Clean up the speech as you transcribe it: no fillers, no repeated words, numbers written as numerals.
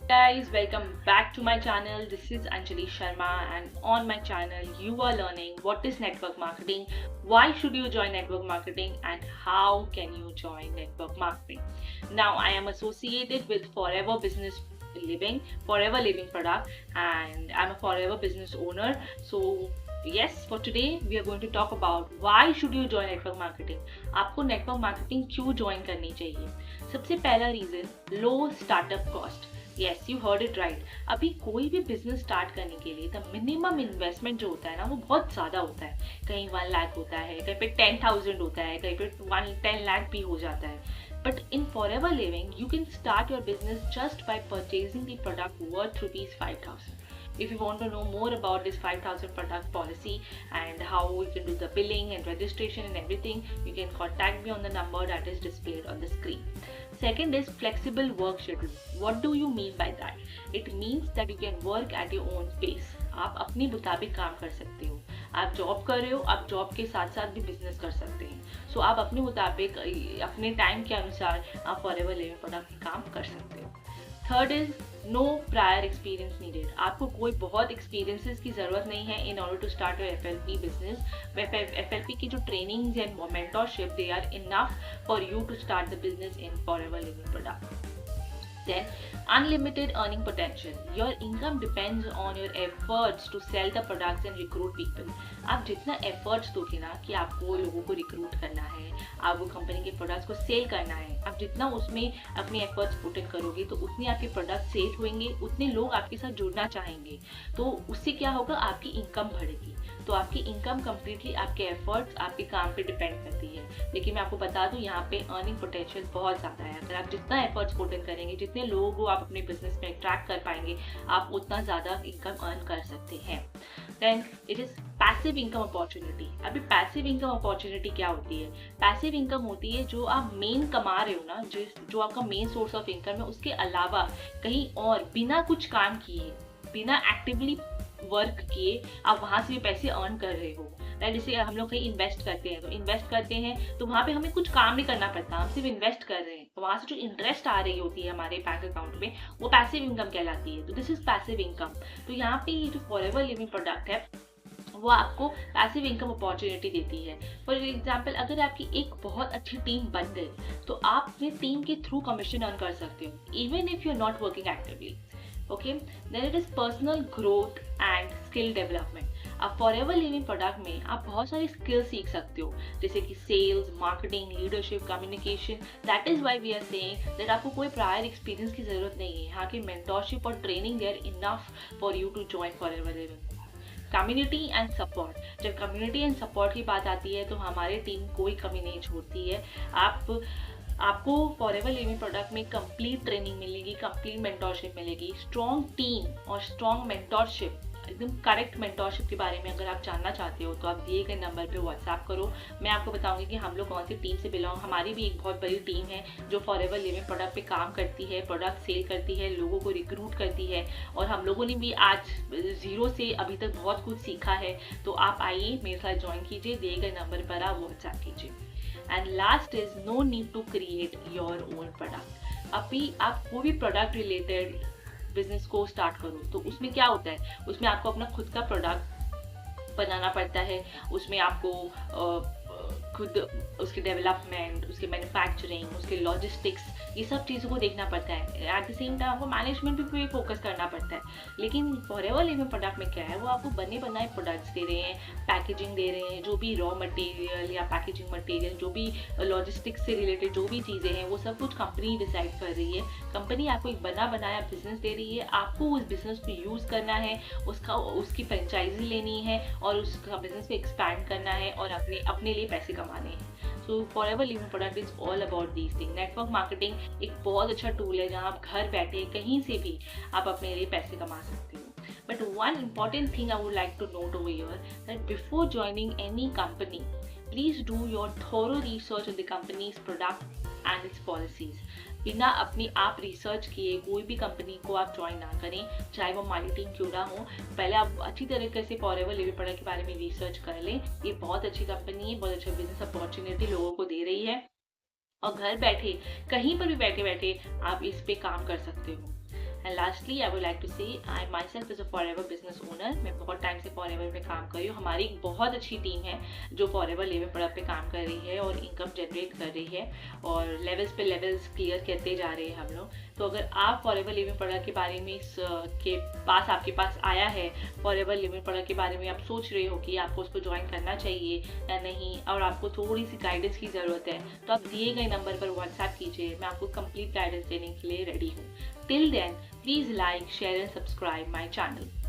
Guys, welcome back to my channel. This is Anjali Sharma, and on my channel you are learning what is network marketing, why should you join network marketing, and how can you join network marketing. Now I am associated with Forever Living product, and I'm a Forever business owner. So yes, for today we are going to talk about why should you join network marketing. आपको network marketing क्यों join करनी चाहिए? सबसे पहला reason, low startup cost. Yes, you heard it right. अभी कोई भी business start करने के लिए द मिनिमम इन्वेस्टमेंट जो होता है ना, वो बहुत ज़्यादा होता है. कहीं 1 लाख होता है, कहीं पे 10,000 होता है, कहीं पे 10 लाख भी हो जाता है. But in Forever Living, you can start your business just by purchasing the product worth rupees 5,000. If you want to know more about this 5,000 product policy and how we can do the billing and registration and everything, you can contact me on the number that is displayed on the screen. Second is flexible work schedule. What do you mean by that? It means that you can work at your own pace. आप अपनी मुताबिक काम कर सकते हो. आप job कर रहे हो, आप जॉब के साथ साथ भी बिजनेस कर सकते हैं. सो आप अपने मुताबिक अपने टाइम के अनुसार आप फॉरएवर लिविंग प्रोडक्ट में काम कर सकते हो. Third is no prior experience needed. आपको कोई बहुत एक्सपीरियंसेस की ज़रूरत नहीं है in order to start your FLP business. FLP की जो trainings and mentorship, they are enough for you to start the business in forever living product. Then, unlimited earning potential. Your income depends on your efforts to sell the products and recruit people. आप जितना efforts दोगे ना कि आपको लोगों को recruit करना है, आपको कंपनी के products को sell करना है, आप जितना उसमें अपनी efforts put in करोगे तो उतने आपके products sell होंगे, उतने लोग आपके साथ जुड़ना चाहेंगे. तो उससे क्या होगा, आपकी income बढ़ेगी. तो आपकी इनकम कम्प्लीटली आपके एफर्ट्स, आपके काम पे डिपेंड करती है. लेकिन मैं आपको बता दूं, यहाँ पे अर्निंग पोटेंशियल बहुत ज़्यादा है. अगर आप जितना एफर्ट्स पुट इन करेंगे, जितने लोगों को आप अपने बिजनेस में अट्रैक्ट कर पाएंगे, आप उतना ज़्यादा इनकम अर्न कर सकते हैं. Then it is passive income opportunity. अभी पैसिव इनकम अपॉर्चुनिटी क्या होती है? पैसिव इनकम होती है जो आप मेन कमा रहे हो ना, जो आपका मेन सोर्स ऑफ इनकम है, उसके अलावा कहीं और बिना कुछ काम किए, बिना एक्टिवली वर्क किए आप वहां से भी पैसे अर्न कर रहे हो. राइट, जैसे हम लोग कहीं इन्वेस्ट करते हैं तो वहां पे हमें कुछ काम नहीं करना पड़ता, हम सिर्फ इन्वेस्ट कर रहे हैं. तो वहां से जो इंटरेस्ट आ रही होती है हमारे बैंक अकाउंट में, वो पैसिव इनकम कहलाती है. तो दिस इज पैसिव इनकम. तो यहाँ पे ये जो फॉरएवर लिविंग प्रोडक्ट है वो आपको पैसिव इनकम अपॉर्चुनिटी देती है. फॉर एग्जाम्पल, अगर आपकी एक बहुत अच्छी टीम बन गई तो आप अपने टीम के थ्रू कमीशन अर्न कर सकते हो, even if you are not working actively. Okay, then it is personal growth and skill development. अब फॉरएवर लिविंग प्रोडक्ट में आप बहुत सारी स्किल सीख सकते हो, जैसे कि sales, marketing, leadership, communication. That is why we are saying that आपको कोई प्रायर एक्सपीरियंस की जरूरत नहीं है. यहाँ की मेंटरशिप और training they're enough for you to join forever living. Community and support. जब कम्युनिटी एंड सपोर्ट की बात आती है तो हमारी टीम कोई कमी नहीं छोड़ती है. आपको फॉरएवर लिविंग प्रोडक्ट में कंप्लीट ट्रेनिंग मिलेगी, कंप्लीट मेंटरशिप मिलेगी. स्ट्रॉन्ग टीम और स्ट्रॉन्ग मेंटरशिप, एकदम करेक्ट मेंटरशिप के बारे में अगर आप जानना चाहते हो तो आप दिए गए नंबर पे व्हाट्सएप करो. मैं आपको बताऊंगी कि हम लोग कौन सी टीम से बिलोंग. हमारी भी एक बहुत बड़ी टीम है जो फॉरएवर लिविंग प्रोडक्ट पे काम करती है, प्रोडक्ट सेल करती है, लोगों को रिक्रूट करती है. और हम लोगों ने भी आज जीरो से अभी तक बहुत कुछ सीखा है. तो आप आइए, मेरे साथ ज्वाइन कीजिए, दिए गए नंबर पर आप व्हाट्सएप कीजिए. And last is no need to create your own product. अभी आप कोई भी प्रोडक्ट रिलेटेड बिजनेस को स्टार्ट करो तो उसमें क्या होता है, उसमें आपको अपना खुद का प्रोडक्ट बनाना पड़ता है. उसमें आपको खुद उसके डेवलपमेंट, उसके मैन्युफैक्चरिंग, उसके लॉजिस्टिक्स, ये सब चीज़ों को देखना पड़ता है. एट द सेम टाइम आपको मैनेजमेंट पे फोकस करना पड़ता है. लेकिन फॉरएवर लिविंग प्रोडक्ट में क्या है, वो आपको बने बनाए प्रोडक्ट्स दे रहे हैं, पैकेजिंग दे रहे हैं. जो भी रॉ मटेरियल या पैकेजिंग मटेरियल, जो भी लॉजिस्टिक्स से रिलेटेड जो भी चीज़ें हैं, वो सब कुछ कंपनी डिसाइड कर रही है. कंपनी आपको एक बना बनाया बिजनेस दे रही है, आपको उस बिजनेस को यूज़ करना है, उसकी फ्रेंचाइजी लेनी है और उसका बिजनेस को एक्सपैंड करना है और अपने लिए पैसे कमाने हैं. So forever living product is all about these thing. Network marketing एक बहुत अच्छा टूल है जहाँ आप घर बैठे कहीं से भी आप अपने लिए पैसे कमा सकते हो. But one important thing I would like to note over here, that before joining any company, please do your thorough research on the company's product and its policies. बिना अपनी आप रिसर्च किए कोई भी कंपनी को आप ज्वाइन ना करें, चाहे वो हमारी टीम क्यों ना हो. पहले आप अच्छी तरीके से फॉरएवर लिविंग प्रोडक्ट के बारे में रिसर्च कर लें. ये बहुत अच्छी कंपनी है, बहुत अच्छा बिजनेस अपॉर्चुनिटी लोगों को दे रही है और घर बैठे कहीं पर भी बैठे बैठे आप इस पे काम कर सकते हो. And lastly I would like to say I myself is a forever business owner. मैं बहुत टाइम से फॉरएवर में काम कर रही हूँ। हमारी एक बहुत अच्छी टीम है जो फॉरएवर लिविंग प्रोडक्ट पे काम कर रही है और इनकम जनरेट कर रही है और लेवल्स पे लेवल्स क्लियर करते जा रहे हैं हम लोग। तो अगर आप फॉरएवर लिविंग प्रोडक्ट के बारे में आपके पास आया है, फॉरएवर लिविंग प्रोडक्ट के बारे में आप सोच रहे हो कि आपको उसको ज्वाइन करना चाहिए या नहीं, और आपको थोड़ी सी गाइडेंस की ज़रूरत है, तो आप दिए गए नंबर पर व्हाट्सएप कीजिए। मैं आपको कंप्लीट गाइडेंस देने के लिए रेडी हूँ। Till then please like, share and subscribe my channel.